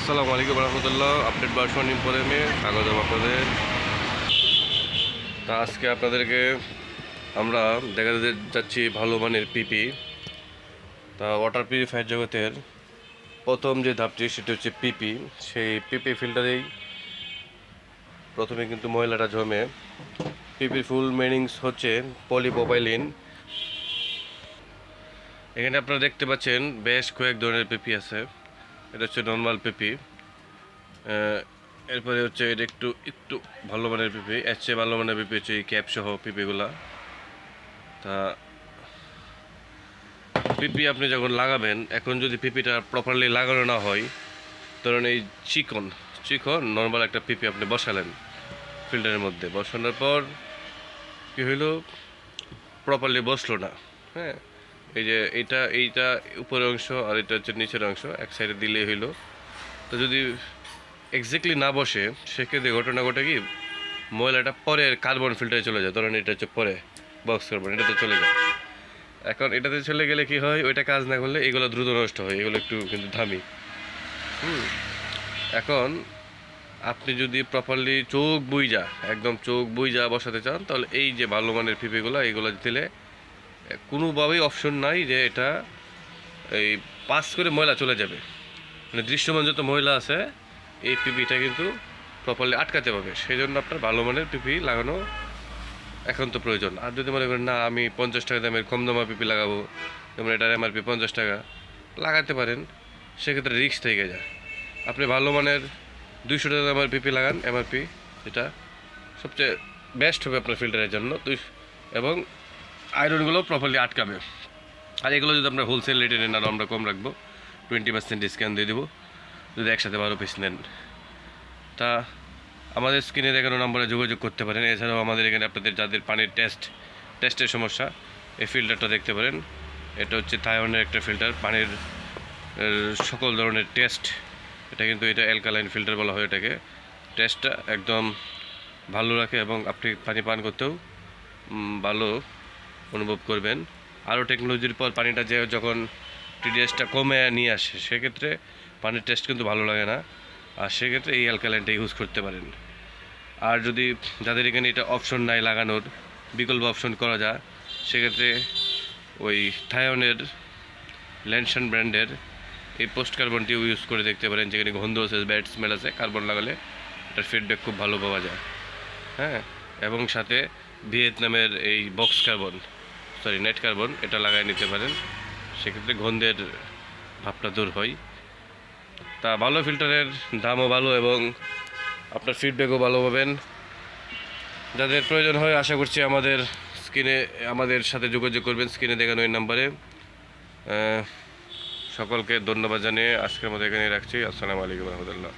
আসসালামু আলাইকুম রহমতুল্লাহ। Update version ইম্পোরিয়ামে স্বাগতম আপনাদের। তা আজকে আপনাদেরকে আমরা দেখাতে যাচ্ছি ভালো মানের পিপি। তা ওয়াটার পিউরিফায়ার জগতের প্রথম যে ধাপটি সেটা হচ্ছে পিপি। সেই পিপি ফিল্টারেই প্রথমে কিন্তু ময়লাটা জমে। পিপির ফুল মিনিংস হচ্ছে পলিপ্রোপাইলিন। এখানে আপনারা দেখতে পাচ্ছেন বেশ কয়েক ধরনের পিপি আছে। এটা হচ্ছে নর্মাল পিপি, এরপরে হচ্ছে এটা একটু একটু ভালো মানের পিপি। এর চেয়ে ভালো মানের পিপি হচ্ছে এই ক্যাপ সহ পিপিগুলা। তা পিপি আপনি যখন লাগাবেন, এখন যদি পিপিটা প্রপারলি লাগানো না হয়, ধরুন এই চিকন চিকন নর্মাল একটা পিপি আপনি বসালেন ফিল্টারের মধ্যে, বসানোর পর কী হইলো, প্রপারলি বসলো না। হ্যাঁ, এই যে এইটা উপরের অংশ আর এটা হচ্ছে নিচের অংশ, এক সাইডে দিলেই হইলো। তো যদি এক্স্যাক্টলি না বসে, সেক্ষেত্রে ঘটনা ঘটে কি, ময়লাটা পরে কার্বন ফিল্টারে চলে যায়। ধরেন এটা হচ্ছে পরে বক্স কার্বন, এটাতে চলে যায়। এখন এটাতে চলে গেলে কি হয়, ওইটা কাজ না করলে এগুলো দ্রুত নষ্ট হয়, এগুলো একটু কিন্তু দামি। এখন আপনি যদি প্রপারলি একদম চোখ বুইজা বসাতে চান, তাহলে এই যে ভালো মানের পিপিগুলো, এইগুলো দিলে কোনোভাবেই অপশন নাই যে এটা এই পাস করে ময়লা চলে যাবে। মানে দৃশ্যমান যত ময়লা আছে এই পিপিটা কিন্তু প্রপারলি আটকাতে পারবে। সেই জন্য আপনার ভালো মানের পিপি লাগানো এখন তো প্রয়োজন। আর যদি মনে করেন না আমি 50 টাকা দামের কম দামা পিপি লাগাবো, যেমন এটার এমআরপি 50 টাকা, লাগাতে পারেন, সেক্ষেত্রে রিস্ক থেকে যায়। আপনি ভালো মানের 200 টাকা দামের পিপি লাগান, এমআরপি, এটা সবচেয়ে বেস্ট হবে আপনার ফিল্টারের জন্য। এবং আয়রনগুলো প্রপারলি আটকাবে। আর এগুলো যদি আপনার হোলসেল রেটে নেন, আর আমরা কম রাখবো, 20% ডিসকাউন্ট দিয়ে দেবো যদি একসাথে 12 পিস নেন। তা আমাদের স্ক্রিনে দেখানো নম্বরে যোগাযোগ করতে পারেন। এছাড়াও আমাদের এখানে আপনাদের যাদের পানির টেস্টের সমস্যা, এই ফিল্টারটা দেখতে পারেন। এটা হচ্ছে থাইওয়ানের একটা ফিল্টার, পানির সকল ধরনের টেস্ট। এটা অ্যালকালাইন ফিল্টার বলা হয় এটাকে। টেস্টটা একদম ভালো রাখে এবং আপনি পানি পান করতেও ভালো অনুভব করবেন। আরও টেকনোলজির পর পানিটা যখন টিডিএসটা কমে নিয়ে আসে, সেক্ষেত্রে পানির টেস্ট কিন্তু ভালো লাগে না। আর সেক্ষেত্রে এই অ্যালকালাইনটা ইউজ করতে পারেন। আর যদি যাদের এখানে এটা অপশন নাই লাগানোর, বিকল্প অপশন করা যায়, সেক্ষেত্রে ওই থাইওয়ানের ল্যানশন ব্র্যান্ডের এই পোস্ট কার্বনটিও ইউজ করে দেখতে পারেন, যেখানে গন্ধ আছে, ব্যাড স্মেল আছে। কার্বন লাগালে এটার ফিডব্যাক খুব ভালো পাওয়া যায়। হ্যাঁ, এবং সাথে ভিয়েতনামের এই নেট কার্বন, এটা লাগাই নিতে পারেন, সেক্ষেত্রে গন্ধের ভাবটা দূর হয়। তা ভালো ফিল্টারের দামও ভালো এবং আপনার ফিডব্যাকও ভালো পাবেন। যাদের প্রয়োজন হয়, আশা করছি আমাদের সাথে যোগাযোগ করবেন স্ক্রিনে দেখানো এই নাম্বারে। সকলকে ধন্যবাদ জানিয়ে আজকের মতো এখানে রাখছি। আসসালামু আলাইকুম রহমতুল্লাহ।